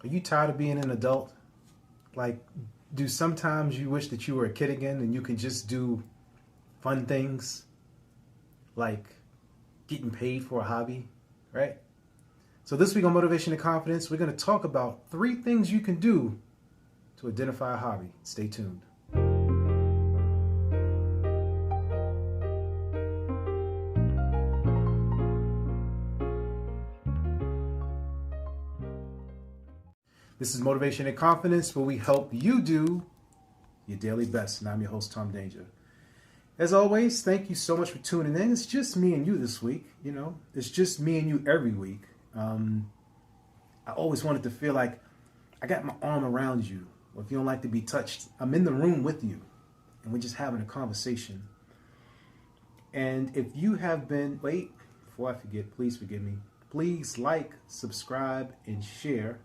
Are you tired of being an adult? Like, do sometimes you wish that you were a kid again and you can just do fun things like getting paid for a hobby, right? So this week on Motivation and Confidence, we're going to talk about 3 things you can do to identify a hobby. Stay tuned. This is Motivation and Confidence, where we help you do your daily best. And I'm your host, Tom Danger. As always, thank you so much for tuning in. It's just me and you this week. It's just me and you every week. I always wanted to feel like I got my arm around you. Or if you don't like to be touched, I'm in the room with you. And we're just having a conversation. And if you have been, before I forget, please forgive me. Please like, subscribe, and share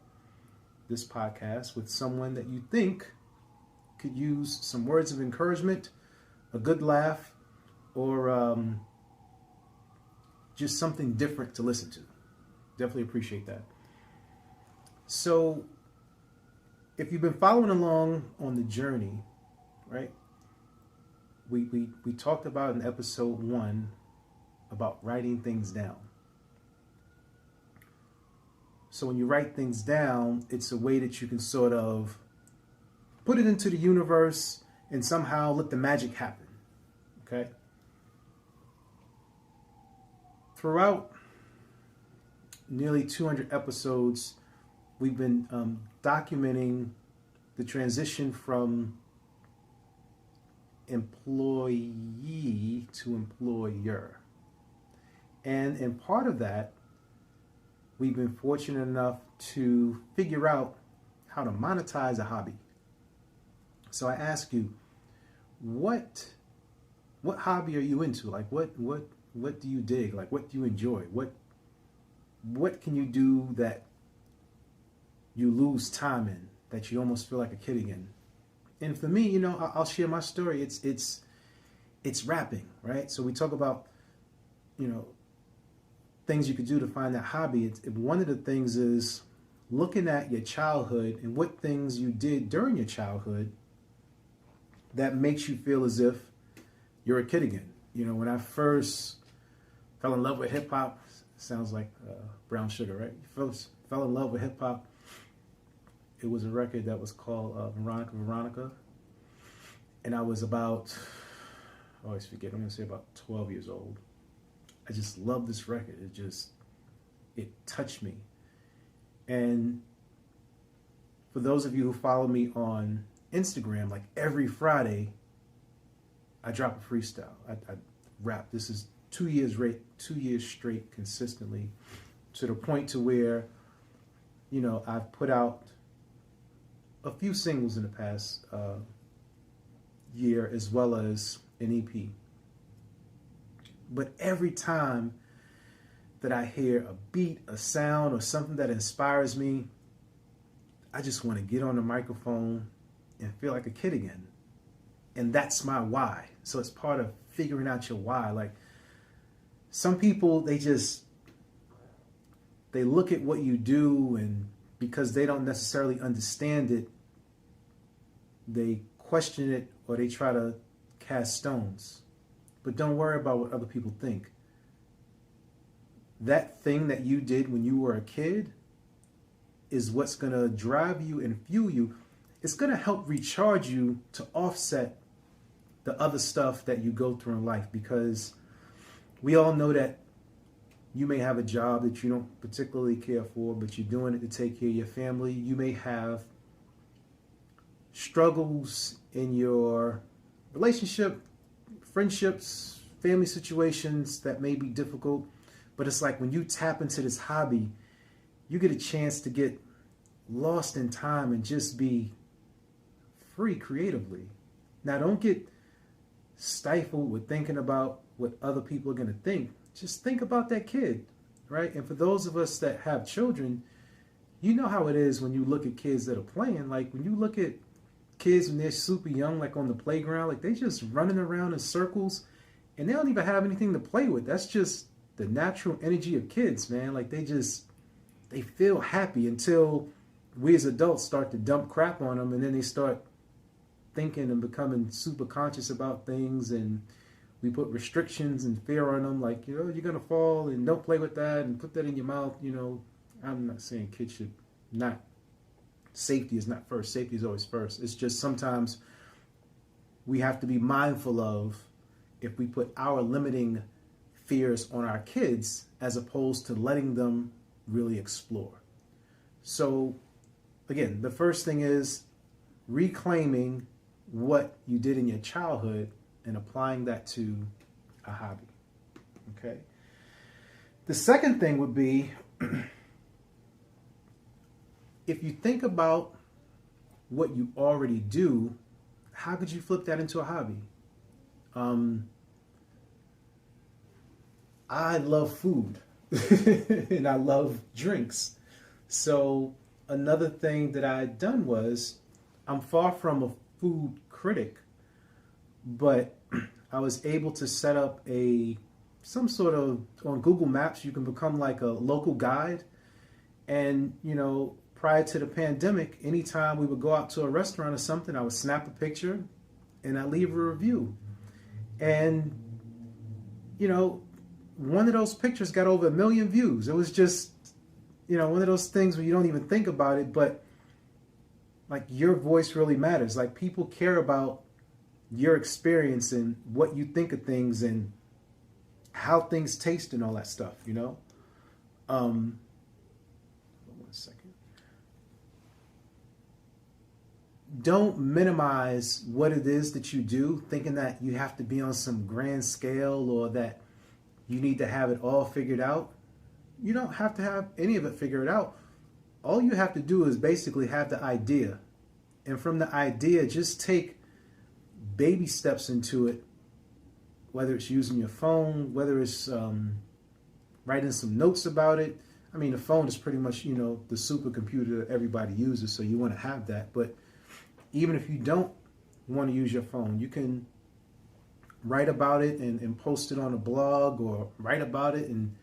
this podcast with someone that you think could use some words of encouragement, a good laugh, or just something different to listen to. Definitely appreciate that. So, if you've been following along on the journey, right? We talked about in episode 1 about writing things down. So when you write things down, it's a way that you can sort of put it into the universe and somehow let the magic happen. Okay? Throughout nearly 200 episodes, we've been documenting the transition from employee to employer. And in part of that, we've been fortunate enough to figure out how to monetize a hobby. So I ask you, what hobby are you into? Like what do you dig? Like what do you enjoy? What can you do that you lose time in, that you almost feel like a kid again? And for me, I'll share my story. It's rapping, right? So we talk about, things you could do to find that hobby. One of the things is looking at your childhood and what things you did during your childhood that makes you feel as if you're a kid again. When I first fell in love with hip hop, sounds like brown sugar, right? First fell in love with hip hop. It was a record that was called Veronica, Veronica. And I was about, I always forget, I'm going to say about 12 years old. I just love this record. It touched me. And for those of you who follow me on Instagram, like every Friday, I drop a freestyle. I rap. This is 2 years straight consistently, to the point to where, I've put out a few singles in the past year, as well as an EP. But every time that I hear a beat, a sound, or something that inspires me, I just want to get on the microphone and feel like a kid again. And that's my why. So it's part of figuring out your why. Like, some people, they look at what you do, and because they don't necessarily understand it, they question it or they try to cast stones. But don't worry about what other people think. That thing that you did when you were a kid is what's going to drive you and fuel you. It's going to help recharge you to offset the other stuff that you go through in life, because we all know that you may have a job that you don't particularly care for, but you're doing it to take care of your family. You may have struggles in your relationship, friendships, family situations that may be difficult, but it's like when you tap into this hobby, you get a chance to get lost in time and just be free creatively. Now, don't get stifled with thinking about what other people are going to think. Just think about that kid, right? And for those of us that have children, you know how it is when you look at kids that are playing. Like, when you look at kids when they're super young, like on the playground, like they just running around in circles and they don't even have anything to play with. That's just the natural energy of kids, man. Like they feel happy until we as adults start to dump crap on them, and then they start thinking and becoming super conscious about things, and we put restrictions and fear on them, like, you're gonna fall and don't play with that and put that in your mouth. I'm not saying kids should not, safety is not first. Safety is always first. It's just sometimes we have to be mindful of if we put our limiting fears on our kids as opposed to letting them really explore. So again, the first thing is reclaiming what you did in your childhood and applying that to a hobby. Okay. The second thing would be, if you think about what you already do, how could you flip that into a hobby? I love food and I love drinks. So another thing that I had done was, I'm far from a food critic, but I was able to set up some sort of, on Google Maps, you can become like a local guide. And, prior to the pandemic, anytime we would go out to a restaurant or something, I would snap a picture and I'd leave a review. And, one of those pictures got over 1 million views. It was just, one of those things where you don't even think about it, but like, your voice really matters. Like, people care about your experience and what you think of things and how things taste and all that stuff, One second. Don't minimize what it is that you do, thinking that you have to be on some grand scale or that you need to have it all figured out. You don't have to have any of it figured out. All you have to do is basically have the idea. And from the idea, just take baby steps into it, whether it's using your phone, whether it's writing some notes about it. I mean, the phone is pretty much, the supercomputer that everybody uses, so you want to have that. But even if you don't want to use your phone, you can write about it and post it on a blog, or write about it and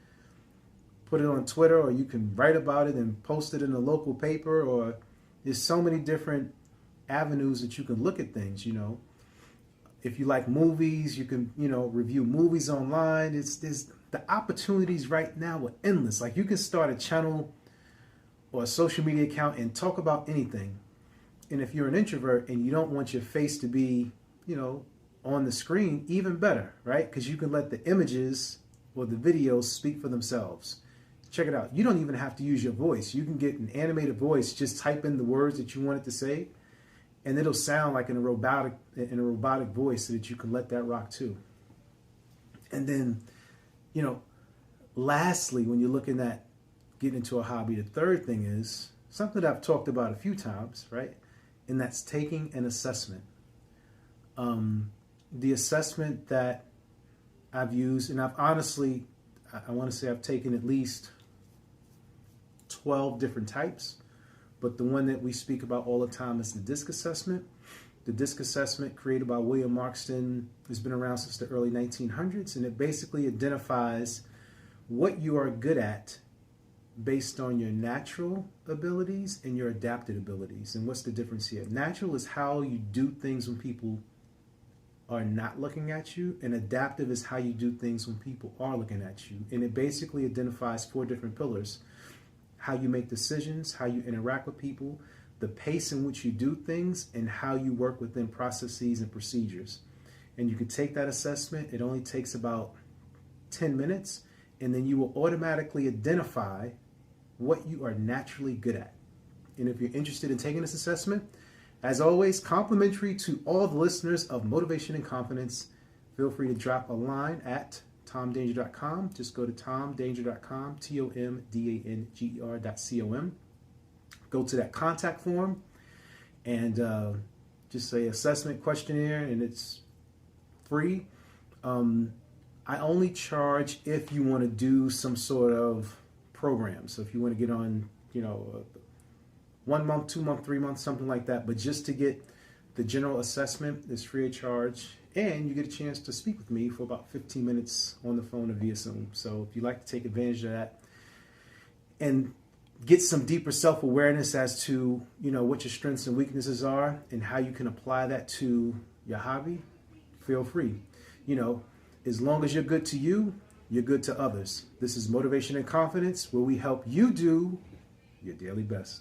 put it on Twitter, or you can write about it and post it in a local paper, or there's so many different avenues that you can look at things, If you like movies, you can, review movies online. There's the opportunities right now are endless. Like, you can start a channel or a social media account and talk about anything. And if you're an introvert and you don't want your face to be, on the screen, even better, right? Because you can let the images or the videos speak for themselves. Check it out. You don't even have to use your voice. You can get an animated voice, just type in the words that you want it to say, and it'll sound like in a robotic voice, so that you can let that rock too. And then, lastly, when you're looking at getting into a hobby, the third thing is something that I've talked about a few times, right? And that's taking an assessment. The assessment that I've used, and I've honestly, I want to say I've taken at least 12 different types, but the one that we speak about all the time is the DISC assessment. The DISC assessment, created by William Markston, has been around since the early 1900s, and it basically identifies what you are good at based on your natural abilities and your adapted abilities. And what's the difference here? Natural is how you do things when people are not looking at you, and adaptive is how you do things when people are looking at you. And it basically identifies 4 different pillars: how you make decisions, how you interact with people, the pace in which you do things, and how you work within processes and procedures. And you can take that assessment. It only takes about 10 minutes, and then you will automatically identify what you are naturally good at. And if you're interested in taking this assessment, as always, complimentary to all the listeners of Motivation and Confidence, feel free to drop a line at tomdanger.com. Just go to tomdanger.com, TOMDANGER.com. Go to that contact form and just say assessment questionnaire, and it's free. I only charge if you want to do some sort of program. So if you want to get on, 1 month, 2 month, 3 months, something like that. But just to get the general assessment is free of charge, and you get a chance to speak with me for about 15 minutes on the phone or via Zoom. So if you'd like to take advantage of that. And get some deeper self-awareness as to, what your strengths and weaknesses are and how you can apply that to your hobby, feel free. As long as you're good to you, you're good to others. This is Motivation and Confidence, where we help you do your daily best.